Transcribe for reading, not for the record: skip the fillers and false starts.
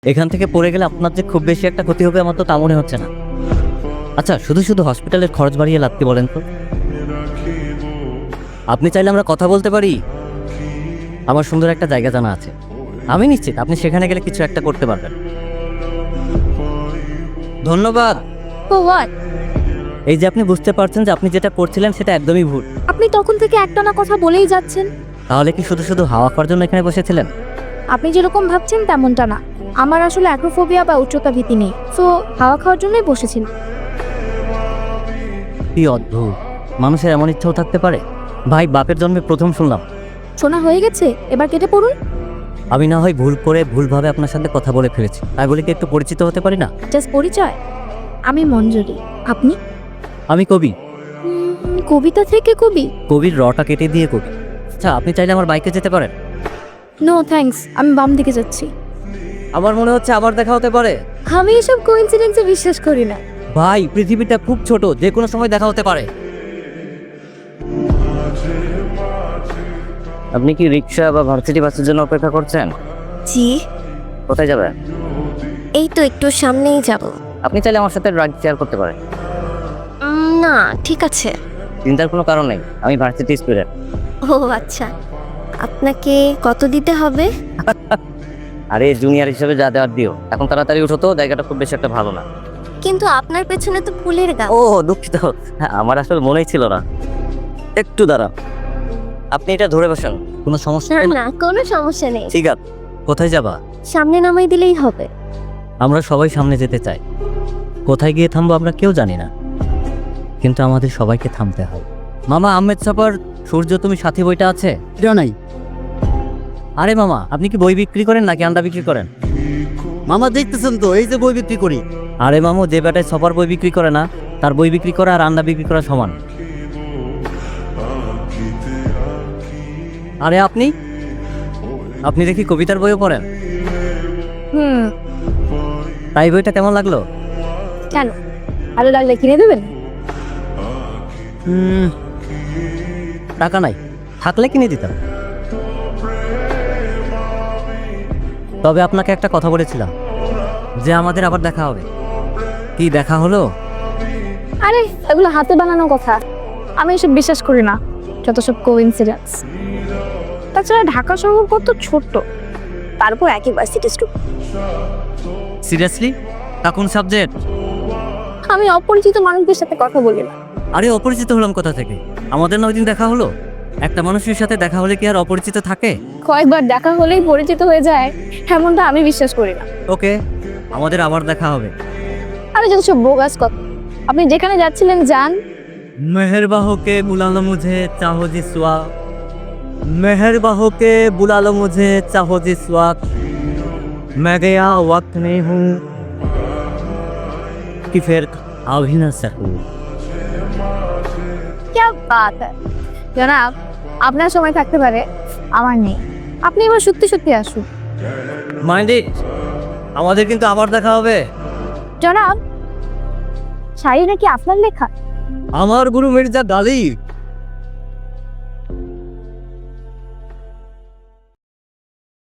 এখান থেকে পড়ে গেলে আপনার যে খুব বেশি একটা ক্ষতি হবে আমার তো তা মনে হচ্ছে না। আচ্ছা, শুধু শুধু হসপিটালের খরচ বাড়িয়ে লাগতে বলেন তো। আপনি চাইলে আমরা কথা বলতে পারি। আমার সুন্দর একটা জায়গা জানা আছে, আমি নিশ্চিত আপনি সেখানে গেলে কিছু একটা করতে পারবেন। ধন্যবাদ। হোয়াট? এই যে আপনি বুঝতে পারছেন যে আপনি যেটা করছিলেন সেটা একদমই ভুল। আপনি তখন থেকে একটানা কথা বলেই যাচ্ছেন। তাহলে কি শুধু শুধু হাওয়া খাওয়ার জন্য এখানে বসেছিলেন? আপনি যেরকম ভাবছেন তেমনটা না। আমার আসলে অ্যাক্রোফোবিয়া বা উচ্চতা ভীতি নেই, সো হাওয়া খাওয়ার জন্যই বসেছিল। কি অদ্ভুত, মানুষের এমন ইচ্ছাও থাকতে পারে। ভাই, বাপের জন্মে প্রথম শুনলাম। শোনা হয়ে গেছে, এবার কেটে পড়ুন। আমি না হয় ভুল করে ভুলভাবে আপনার সাথে কথা বলে ফেলেছি, তাই বলে কি একটু পরিচিত হতে পারি না? জাস্ট পরিচয়। আমি মঞ্জুরি। আপনি? আমি কবি। কবিতা থেকে কবি? কবির রটা কেটে দিয়ে কবি। আচ্ছা, আপনি চাইলে আমার বাইকে যেতে পারেন। নো থ্যাঙ্কস, আমি বাম দিকে যাচ্ছি। আমার মনে হচ্ছে আবার দেখা হতে পারে। আমি এসব কোইন্সিডেন্সে বিশ্বাস করি না। ভাই, পৃথিবীটা খুব ছোট, যে কোনো সময় দেখা হতে পারে। আপনি কি রিক্সা বা ভার্সিটি বাসের জন্য অপেক্ষা করছেন? জি, কোথায় যাবেন? এই তো একটু সামনেই যাব। আপনি চাইলে আমার সাথে রাইড শেয়ার করতে পারেন। না, ঠিক আছে। চিন্তার কোনো কারণ নেই, আমি ভার্সিটি স্টুডেন্ট। ও আচ্ছা, আপনাকে কত দিতে হবে? আরে জুনিয়র হিসেবে যা দেওয়ার দিও। এখন তাড়াতাড়ি উঠো তো, জায়গাটা খুব বেশি একটা ভালো না। কিন্তু আপনার পেছনে তো ফুলের গাছ। ও দুঃখিত, হ্যাঁ, আমার আসলে মনেই ছিল না। একটু দাঁড়া, আপনি এটা ধরে বসেন, কোনো সমস্যা না নেই? না, কোনো সমস্যা নেই। ঠিক আছে, কোথায় যাবা? সামনে নামাই দিলেই হবে। আমরা সবাই সামনে যেতে চাই, কোথায় গিয়ে থামবো আমরা কেউ জানি না, কিন্তু আমাদের সবাইকে থামতে হয়। মামা, আহমেদ ছাপার সূর্য তুমি সাথী বইটা আছে? এটা নাই আরে মামা, আপনি কি বই বিক্রি করেন নাকি আন্ডা বিক্রি করেন? মামা, দেখতেছেন তো এই যে বই বিক্রি করি। আরে মামু, যে বেটায় সবার বই বিক্রি করে না তার বই বিক্রি করা আর আন্ডা বিক্রি করা সমান। আরে আপনি আপনি দেখি কবিতার বইও পড়েন। তাই বইটা কেমন লাগলো? কেন, ভালো লাগলে কিনে দেবেন? টাকা নাই, থাকলে কিনে দিতাম। তবে আপনাকে একটা কথা বলেছিলাম যে আমাদের আবার দেখা হবে। কি দেখা হলো? আরে এগুলো হাতে বানানো কথা, আমি এসব বিশ্বাস করি না, যত সব কোইন্সিডেন্স। তাছাড়া ঢাকা শহর কত ছোট্ট, তারপর একই ভার্সিটি স্টুডেন্ট। সিরিয়াসলি? তা কোন সাবজেক্ট? আমি অপরিচিত মানুষদের সাথে কথা বলি না। আরে অপরিচিত হলাম কোথা থেকে? আমাদের না ওই দিন দেখা হলো। একটা মানুষের সাথে দেখা হলে কি আর অপরিচিত থাকে? কয়েকবার দেখা হলেই পরিচিত হয়ে যায় এমনটা আমি বিশ্বাস করি না। ওকে, আমাদের আবার দেখা হবে। আরে যত সব বোগাস কথা। আপনি যেখানে যাচ্ছিলেন যান। मेहरबा होके बुला लो मुझे चाहो जिस वक्त, मेहरबा होके बुला लो मुझे चाहो जिस वक्त, मैं गया वक्त नहीं हूँ कि फिर आ भी ना सकूँ। क्या बात है জনাব, আপনার সময় থাকতে পারে, আমার নেই। আপনি এবার সত্যি সত্যি আসুন। মাইন্ড ইট, আমাদের কিন্তু আবার দেখা হবে। জনাব, শাড়ি নাকি আপনার লেখা? আমার গুরু মির্জা গালিব।